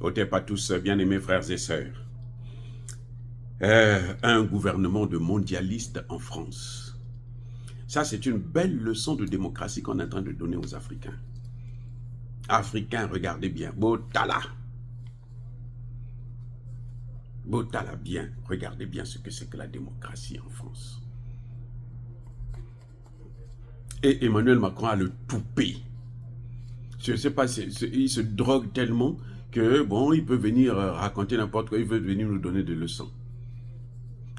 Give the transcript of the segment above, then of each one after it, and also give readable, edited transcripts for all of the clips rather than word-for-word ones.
Otep à tous, bien-aimés frères et sœurs. Un gouvernement de mondialistes en France. Ça, c'est une belle leçon de démocratie qu'on est en train de donner aux Africains. Africains, regardez bien. Botala. Botala bien. Regardez bien ce que c'est que la démocratie en France. Et Emmanuel Macron a le toupet. Je ne sais pas, il se drogue tellement que, bon, il peut venir raconter n'importe quoi, il veut venir nous donner des leçons.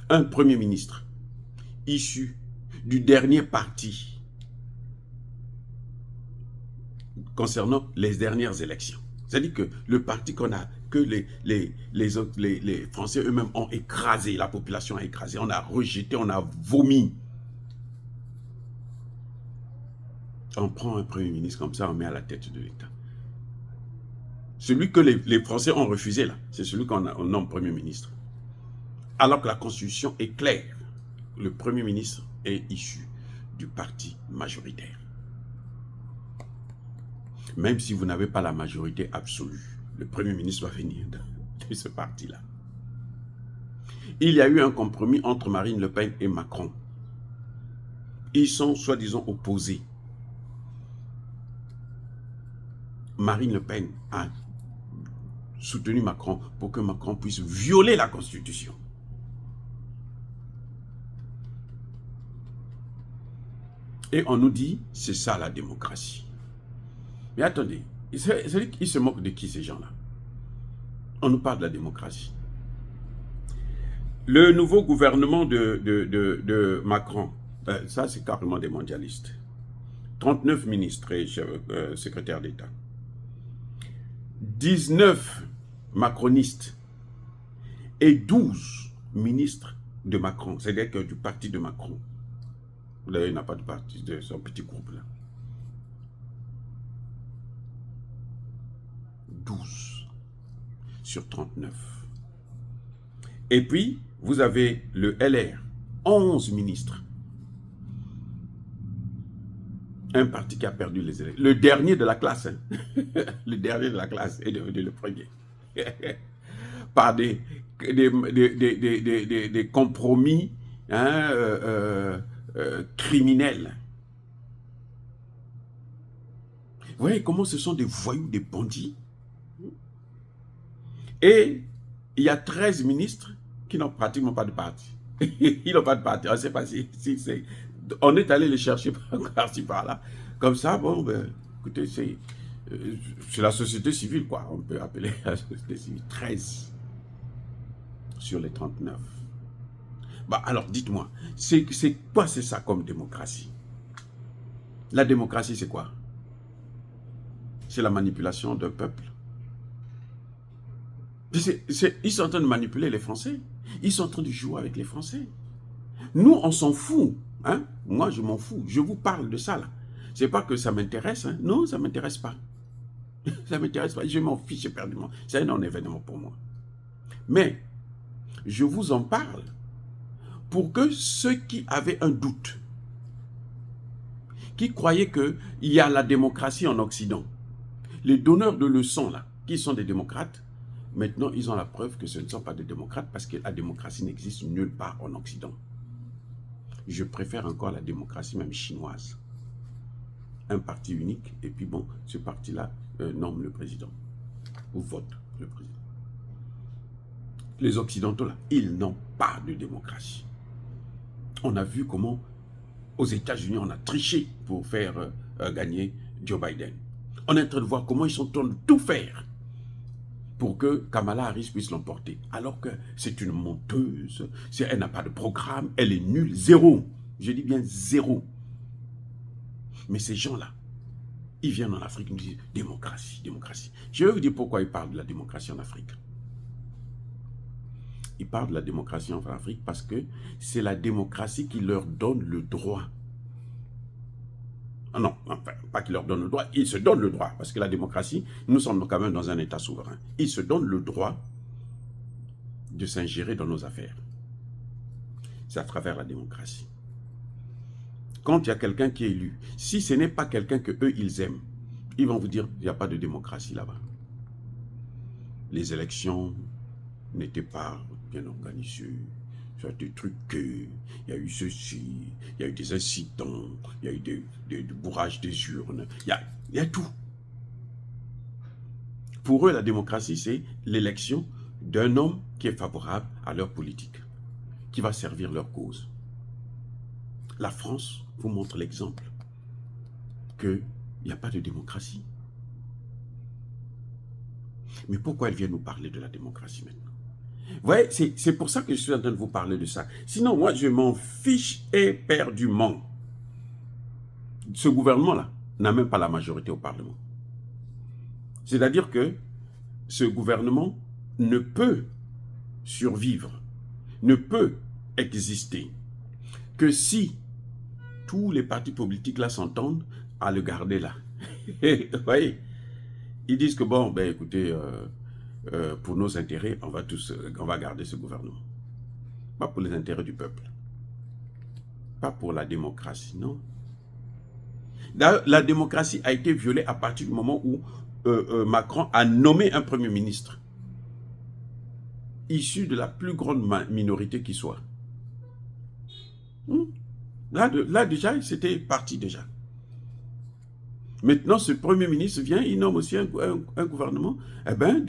Un premier ministre issu du dernier parti concernant les dernières élections. C'est-à-dire que le parti qu'on a, que les Français eux-mêmes ont écrasé, la population a écrasé, on a rejeté, on a vomi. On prend un premier ministre comme ça, on met à la tête de l'État. Celui que les Français ont refusé là, c'est celui qu'on nomme premier ministre. Alors que la Constitution est claire, le premier ministre est issu du parti majoritaire. Même si vous n'avez pas la majorité absolue, le premier ministre va venir de ce parti-là. Il y a eu un compromis entre Marine Le Pen et Macron. Ils sont soi-disant opposés. Marine Le Pen a soutenu Macron pour que Macron puisse violer la Constitution. Et on nous dit, c'est ça la démocratie. Mais attendez, il se moque de qui ces gens-là? On nous parle de la démocratie. Le nouveau gouvernement de Macron, ça c'est carrément des mondialistes. 39 ministres et secrétaires d'État. 19 macronistes et 12 ministres de Macron, c'est-à-dire que du parti de Macron. D'ailleurs, il n'a pas de parti, de son petit groupe là. 12 sur 39. Et puis, vous avez le LR, 11 ministres. Un parti qui a perdu les élections. Le dernier de la classe. Hein. Le dernier de la classe est devenu le premier. Par des compromis criminels. Vous voyez comment ce sont des voyous, des bandits. Et il y a 13 ministres qui n'ont pratiquement pas de parti. Ils n'ont pas de parti. On ne sait pas si c'est... On est allé les chercher par-ci, par-là. Comme ça, bon, ben, écoutez, c'est la société civile, quoi. On peut appeler la société civile. 13 sur les 39. Bah, alors, dites-moi, c'est quoi c'est ça comme démocratie? La démocratie, c'est quoi? C'est la manipulation d'un peuple. Ils sont en train de manipuler les Français. Ils sont en train de jouer avec les Français. Nous, on s'en fout. Hein? Moi, je m'en fous. Je vous parle de ça, là. C'est pas que ça m'intéresse. Hein? Non, ça ne m'intéresse pas. Ça ne m'intéresse pas. Je m'en fiche éperdument. C'est un non-événement pour moi. Mais, je vous en parle pour que ceux qui avaient un doute, qui croyaient qu'il y a la démocratie en Occident, les donneurs de leçons, là, qui sont des démocrates, maintenant, ils ont la preuve que ce ne sont pas des démocrates parce que la démocratie n'existe nulle part en Occident. Je préfère encore la démocratie même chinoise. Un parti unique, et puis bon, ce parti-là nomme le président, ou vote le président. Les Occidentaux, là, ils n'ont pas de démocratie. On a vu comment, aux États-Unis, on a triché pour faire gagner Joe Biden. On est en train de voir comment ils sont en train de tout faire pour que Kamala Harris puisse l'emporter. Alors que c'est une menteuse, elle n'a pas de programme, elle est nulle, zéro. Je dis bien zéro. Mais ces gens-là, ils viennent en Afrique, ils me disent démocratie, démocratie. Je vais vous dire pourquoi ils parlent de la démocratie en Afrique. Ils parlent de la démocratie en Afrique parce que c'est la démocratie qui leur donne le droit. Non, enfin, pas qu'ils leur donnent le droit, ils se donnent le droit. Parce que la démocratie, nous sommes quand même dans un État souverain. Ils se donnent le droit de s'ingérer dans nos affaires. C'est à travers la démocratie. Quand il y a quelqu'un qui est élu, si ce n'est pas quelqu'un que eux ils aiment, ils vont vous dire, il n'y a pas de démocratie là-bas. les élections n'étaient pas bien organisées. Ça a été truqué, il y a eu ceci, il y a eu des incidents, il y a eu des bourrages des urnes, il y a tout. Pour eux, la démocratie, c'est l'élection d'un homme qui est favorable à leur politique, qui va servir leur cause. La France vous montre l'exemple qu'il n'y a pas de démocratie. Mais pourquoi elle vient nous parler de la démocratie maintenant? Vous voyez, c'est pour ça que je suis en train de vous parler de ça. Sinon, moi, je m'en fiche éperdument. Ce gouvernement-là n'a même pas la majorité au Parlement. C'est-à-dire que ce gouvernement ne peut survivre, ne peut exister que si tous les partis politiques là s'entendent à le garder là. Vous voyez, ils disent que bon, ben écoutez, pour nos intérêts, on va garder ce gouvernement. Pas pour les intérêts du peuple. Pas pour la démocratie, non. La démocratie a été violée à partir du moment où Macron a nommé un premier ministre issu de la plus grande minorité qui soit. Là déjà, c'était parti déjà. Maintenant, ce premier ministre vient, il nomme aussi un gouvernement, eh ben,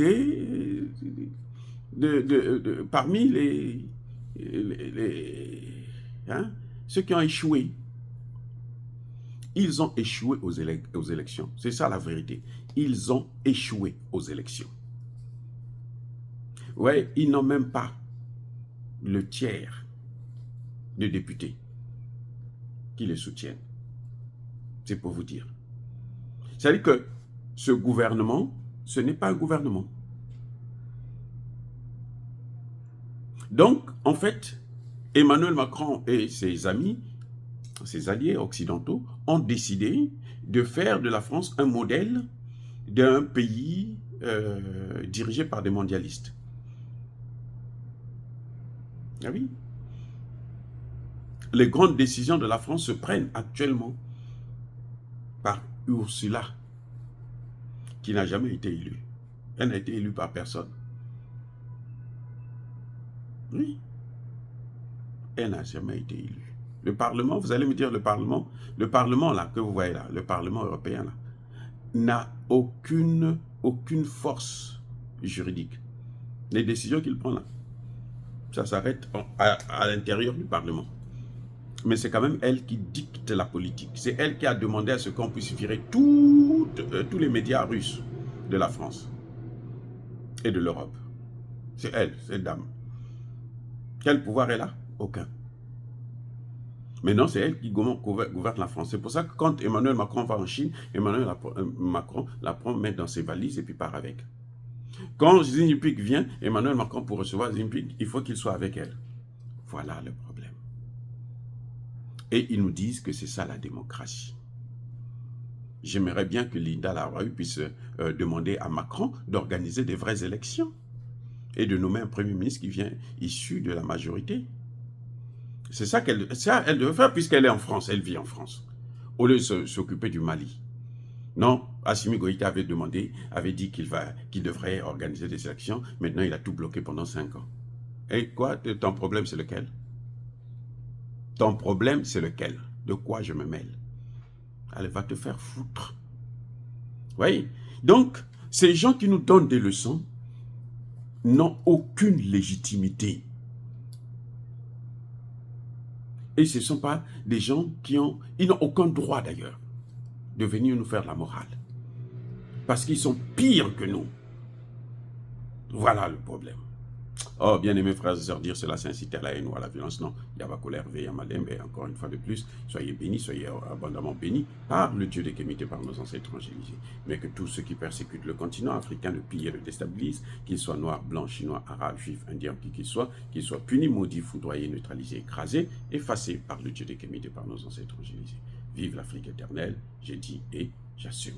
parmi ceux qui ont échoué. Ils ont échoué aux élections. C'est ça la vérité. Ils ont échoué aux élections. Ouais, ils n'ont même pas le tiers de députés qui les soutiennent. C'est pour vous dire. C'est-à-dire que ce gouvernement, ce n'est pas un gouvernement. Donc, en fait, Emmanuel Macron et ses amis, ses alliés occidentaux, ont décidé de faire de la France un modèle d'un pays dirigé par des mondialistes. Ah oui. Les grandes décisions de la France se prennent actuellement par Ursula, qui n'a jamais été élue. Elle n'a été élue par personne. Oui. Elle n'a jamais été élue. Le Parlement, vous allez me dire le Parlement là, que vous voyez là, le Parlement européen là, n'a aucune force juridique. Les décisions qu'il prend là, ça s'arrête à l'intérieur du Parlement. Mais c'est quand même elle qui dicte la politique. C'est elle qui a demandé à ce qu'on puisse virer tous les médias russes de la France et de l'Europe. C'est elle, cette dame. Quel pouvoir elle a? Aucun. Mais non, c'est elle qui gouverne la France. C'est pour ça que quand Emmanuel Macron va en Chine, Emmanuel Macron la prend, met dans ses valises et puis part avec. Quand Xi Jinping vient, Emmanuel Macron, pour recevoir Xi Jinping, il faut qu'il soit avec elle. Voilà le problème. Et ils nous disent que c'est ça la démocratie. J'aimerais bien que Linda Larouahu puisse demander à Macron d'organiser des vraies élections et de nommer un premier ministre qui vient issu de la majorité. C'est ça qu'elle devait faire puisqu'elle est en France, elle vit en France, au lieu de s'occuper du Mali. Non, Assimi Goïta avait dit qu'il devrait organiser des élections. Maintenant, il a tout bloqué pendant 5 ans. Et quoi, ton problème, c'est lequel? Ton problème, c'est lequel? De quoi je me mêle? Elle va te faire foutre. Oui. Donc, ces gens qui nous donnent des leçons n'ont aucune légitimité. Et ce ne sont pas des gens ils n'ont aucun droit d'ailleurs de venir nous faire la morale. Parce qu'ils sont pires que nous. Voilà le problème. Oh, bien-aimés frères et sœurs, dire cela, c'est inciter à la haine ou à la violence. Non, Yabakole Hervé Yamalem, et encore une fois de plus, soyez bénis, soyez abondamment bénis par le Dieu des Kémités, par nos ancêtres angélisés. Mais que tous ceux qui persécutent le continent africain, le pillent et le déstabilisent, qu'ils soient noirs, blancs, chinois, arabes, juifs, indiens, qui qu'ils soient punis, maudits, foudroyés, neutralisés, écrasés, effacés par le Dieu des Kémités, par nos ancêtres angélisés. Vive l'Afrique éternelle, j'ai dit et j'assume.